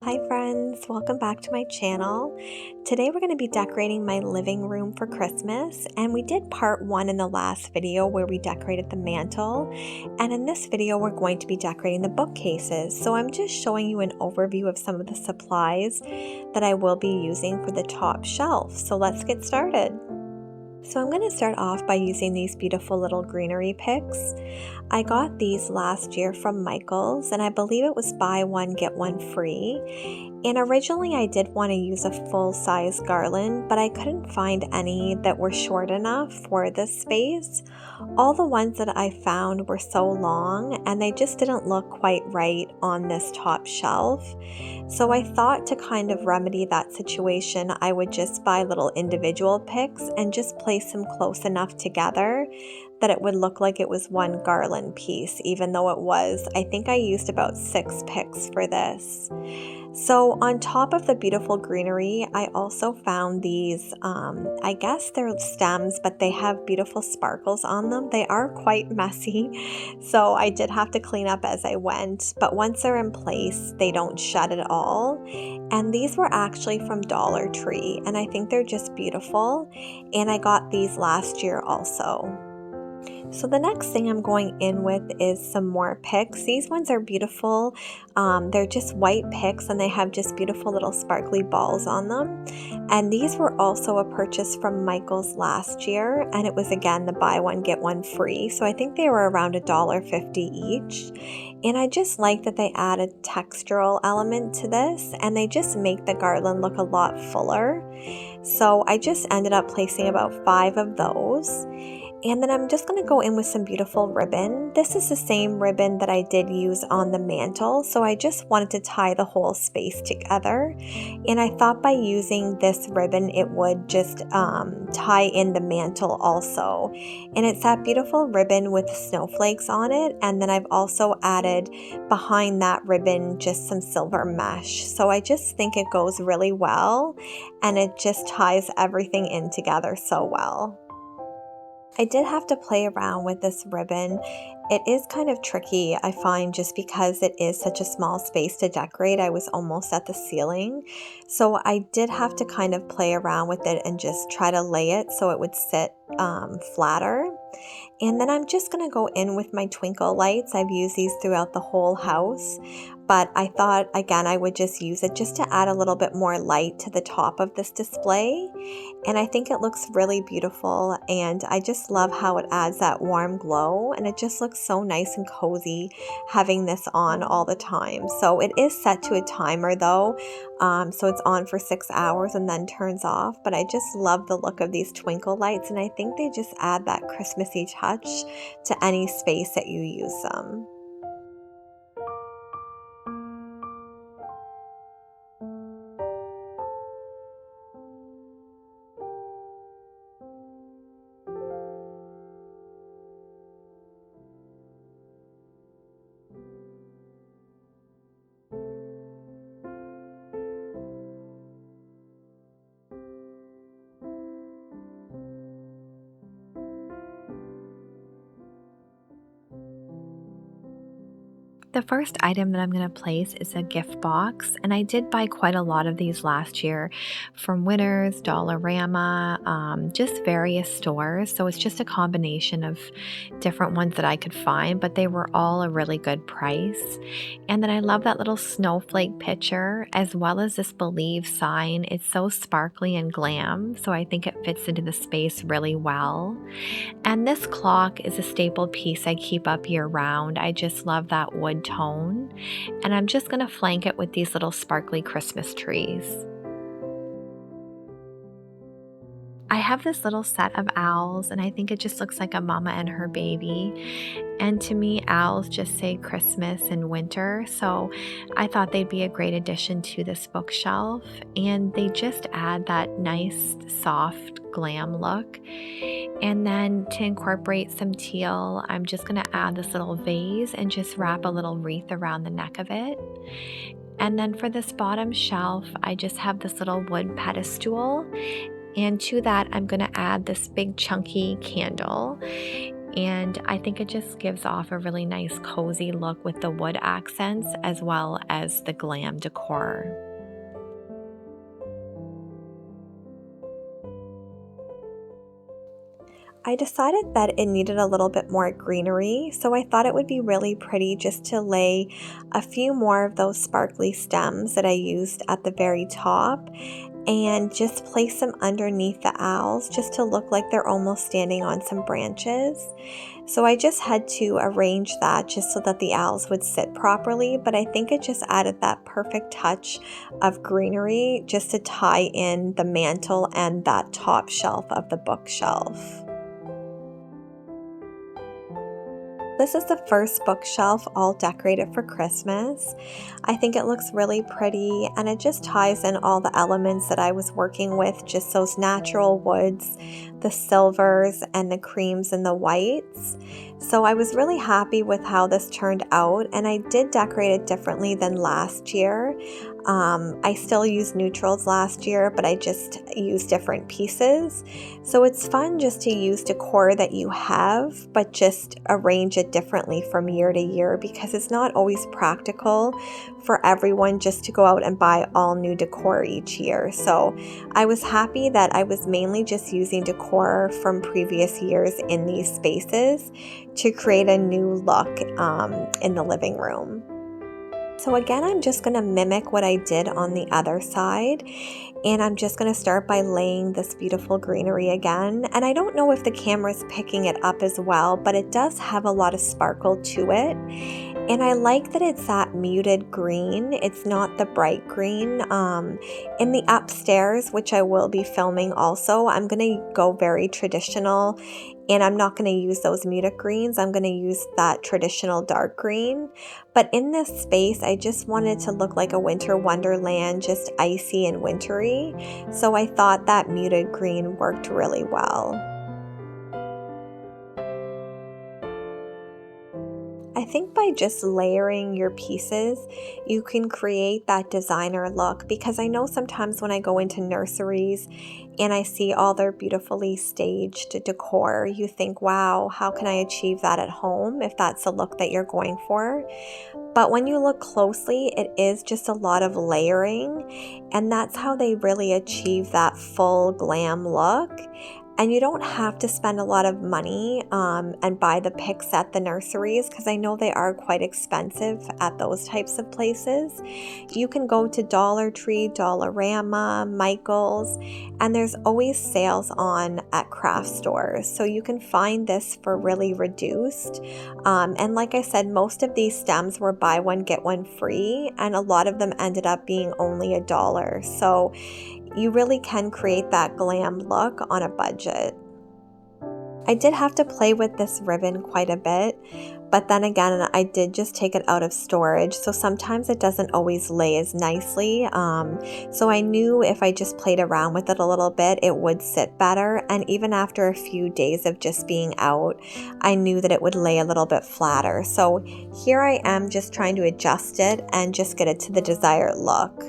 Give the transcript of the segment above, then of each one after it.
Hi friends, welcome back to my channel. Today we're going to be decorating my living room for Christmas, and we did part one in the last video where we decorated the mantle, and in this video we're going to be decorating the bookcases. So I'm just showing you an overview of some of the supplies that I will be using for the top shelf. So let's get started. So I'm going to start off by using these beautiful little greenery picks. I got these last year from Michael's, and I believe it was buy one get one free. And originally I did want to use a full-size garland, but I couldn't find any that were short enough for this space. All the ones that I found were so long and they just didn't look quite right on this top shelf. So I thought to kind of remedy that situation, I would just buy little individual picks and just place them close enough together that it would look like it was one garland piece, even though it was. I think I used about 6 picks for this. So on top of the beautiful greenery, I also found these, I guess they're stems, but they have beautiful sparkles on them. They are quite messy, so I did have to clean up as I went, but once they're in place, they don't shed at all. And these were actually from Dollar Tree, and I think they're just beautiful, and I got these last year also. So the next thing I'm going in with is some more picks. These ones are beautiful. They're just white picks and they have just beautiful little sparkly balls on them. And these were also a purchase from Michael's last year, and it was again the buy one get one free. So I think they were around $1.50 each. And I just like that they add a textural element to this, and they just make the garland look a lot fuller. So I just ended up placing about 5 of those. And then I'm just going to go in with some beautiful ribbon. This is the same ribbon that I did use on the mantle, so I just wanted to tie the whole space together. And I thought by using this ribbon it would just tie in the mantle also. And it's that beautiful ribbon with snowflakes on it, and then I've also added behind that ribbon just some silver mesh. So I just think it goes really well, and it just ties everything in together so well. I did have to play around with this ribbon. It is kind of tricky, I find, just because it is such a small space to decorate. I was almost at the ceiling, so I did have to kind of play around with it and just try to lay it so it would sit flatter. And then I'm just going to go in with my twinkle lights. I've used these throughout the whole house, but I thought again I would just use it just to add a little bit more light to the top of this display. And I think it looks really beautiful, and I just love how it adds that warm glow, and it just looks so nice and cozy having this on all the time. So it is set to a timer though, so it's on for 6 hours and then turns off, but I just love the look of these twinkle lights, and I think they just add that Christmassy touch to any space that you use them. The first item that I'm going to place is a gift box, and I did buy quite a lot of these last year from Winners, Dollarama, just various stores. So it's just a combination of different ones that I could find, but they were all a really good price. And then I love that little snowflake picture as well as this Believe sign. It's so sparkly and glam, so I think it fits into the space really well. And this clock is a staple piece I keep up year round. I just love that wood tone. And I'm just going to flank it with these little sparkly Christmas trees. I have this little set of owls, and I think it just looks like a mama and her baby. And to me, owls just say Christmas and winter, so I thought they'd be a great addition to this bookshelf. And they just add that nice, soft glam look. And then to incorporate some teal, I'm just going to add this little vase and just wrap a little wreath around the neck of it. And then for this bottom shelf, I just have this little wood pedestal. And to that, I'm going to add this big chunky candle. and I think it just gives off a really nice cozy look with the wood accents as well as the glam decor. I decided that it needed a little bit more greenery, so I thought it would be really pretty just to lay a few more of those sparkly stems that I used at the very top and just place them underneath the owls just to look like they're almost standing on some branches. So I just had to arrange that just so that the owls would sit properly, but I think it just added that perfect touch of greenery just to tie in the mantle and that top shelf of the bookshelf. This is the first bookshelf all decorated for Christmas. I think it looks really pretty and it just ties in all the elements that I was working with, just those natural woods, the silvers and the creams and the whites. So I was really happy with how this turned out, and I did decorate it differently than last year. I still used neutrals last year, but I just used different pieces. So it's fun just to use decor that you have, but just arrange it differently from year to year, because it's not always practical for everyone just to go out and buy all new decor each year. So I was happy that I was mainly just using decor from previous years in these spaces to create a new look in the living room. So again, I'm just going to mimic what I did on the other side, and I'm just going to start by laying this beautiful greenery again. And I don't know if the camera's picking it up as well, but it does have a lot of sparkle to it. And I like that it's that muted green. It's not the bright green. In the upstairs, which I will be filming also, I'm going to go very traditional, and I'm not going to use those muted greens. I'm going to use that traditional dark green. But in this space, I just wanted to look like a winter wonderland, just icy and wintry. So I thought that muted green worked really well. I think by just layering your pieces, you can create that designer look, because I know sometimes when I go into nurseries and I see all their beautifully staged decor, you think, wow, how can I achieve that at home if that's the look that you're going for? But when you look closely, it is just a lot of layering, and that's how they really achieve that full glam look. And you don't have to spend a lot of money and buy the picks at the nurseries, because I know they are quite expensive at those types of places. You can go to Dollar Tree, Dollarama, Michael's, and there's always sales on at craft stores. So you can find this for really reduced. And like I said, most of these stems were buy one, get one free, and a lot of them ended up being only $1. So you really can create that glam look on a budget. I did have to play with this ribbon quite a bit, but then again, I did just take it out of storage, so sometimes it doesn't always lay as nicely. So I knew if I just played around with it a little bit, it would sit better, and even after a few days of just being out, I knew that it would lay a little bit flatter. So here I am just trying to adjust it and just get it to the desired look.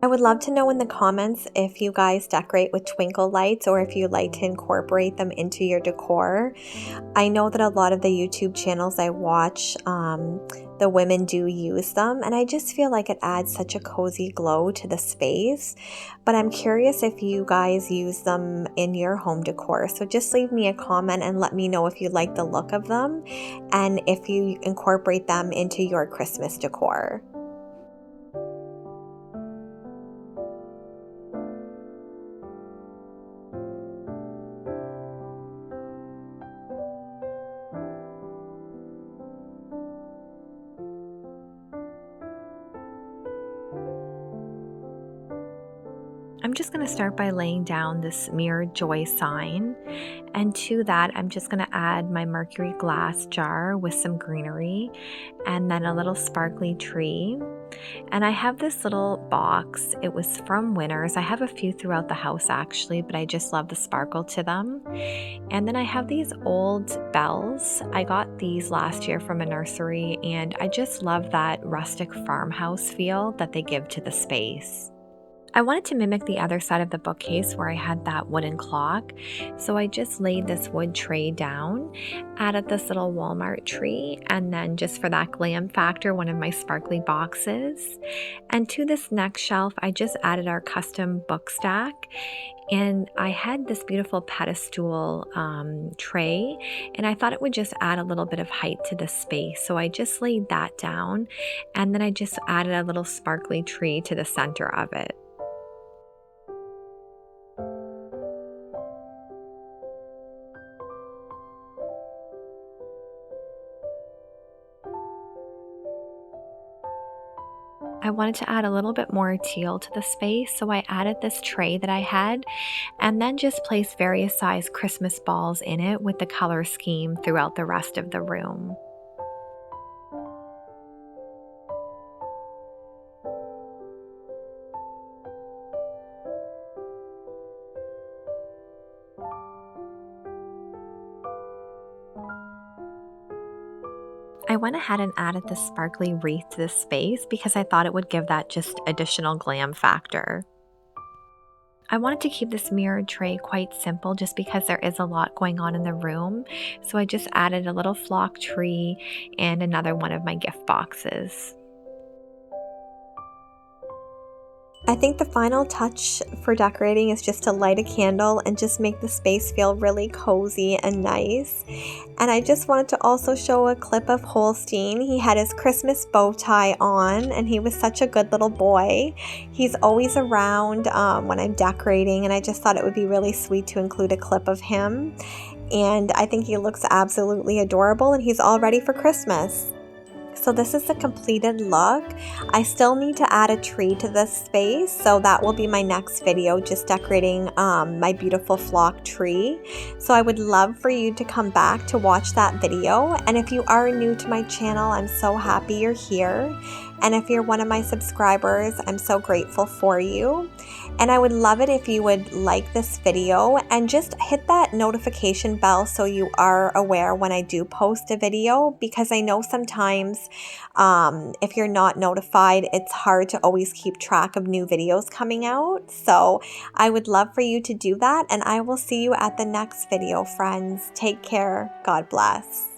I would love to know in the comments if you guys decorate with twinkle lights or if you like to incorporate them into your decor. I know that a lot of the YouTube channels I watch, the women do use them, and I just feel like it adds such a cozy glow to the space. But I'm curious if you guys use them in your home decor. So just leave me a comment and let me know if you like the look of them and if you incorporate them into your Christmas decor. I'm just going to start by laying down this mirrored joy sign, and to that I'm just going to add my mercury glass jar with some greenery and then a little sparkly tree. And I have this little box. It was from Winners. I have a few throughout the house actually, but I just love the sparkle to them. And then I have these old bells. I got these last year from a nursery, and I just love that rustic farmhouse feel that they give to the space. I wanted to mimic the other side of the bookcase where I had that wooden clock, so I just laid this wood tray down, added this little Walmart tree, and then just for that glam factor, one of my sparkly boxes. And to this next shelf, I just added our custom book stack, and I had this beautiful pedestal tray, and I thought it would just add a little bit of height to the space, so I just laid that down, and then I just added a little sparkly tree to the center of it. I wanted to add a little bit more teal to the space, so I added this tray that I had and then just placed various size Christmas balls in it with the color scheme throughout the rest of the room. I went ahead and added the sparkly wreath to the space because I thought it would give that just additional glam factor. I wanted to keep this mirrored tray quite simple just because there is a lot going on in the room, so I just added a little flock tree and another one of my gift boxes. I think the final touch for decorating is just to light a candle and just make the space feel really cozy and nice. And I just wanted to also show a clip of Holstein. He had his Christmas bow tie on and he was such a good little boy. He's always around when I'm decorating, and I just thought it would be really sweet to include a clip of him. And I think he looks absolutely adorable, and he's all ready for Christmas. So this is the completed look. I still need to add a tree to this space, so that will be my next video, just decorating my beautiful flock tree. So I would love for you to come back to watch that video. And if you are new to my channel, I'm so happy you're here. And if you're one of my subscribers, I'm so grateful for you. And I would love it if you would like this video and just hit that notification bell so you are aware when I do post a video, because I know sometimes if you're not notified, it's hard to always keep track of new videos coming out. So I would love for you to do that, and I will see you at the next video, friends. Take care. God bless.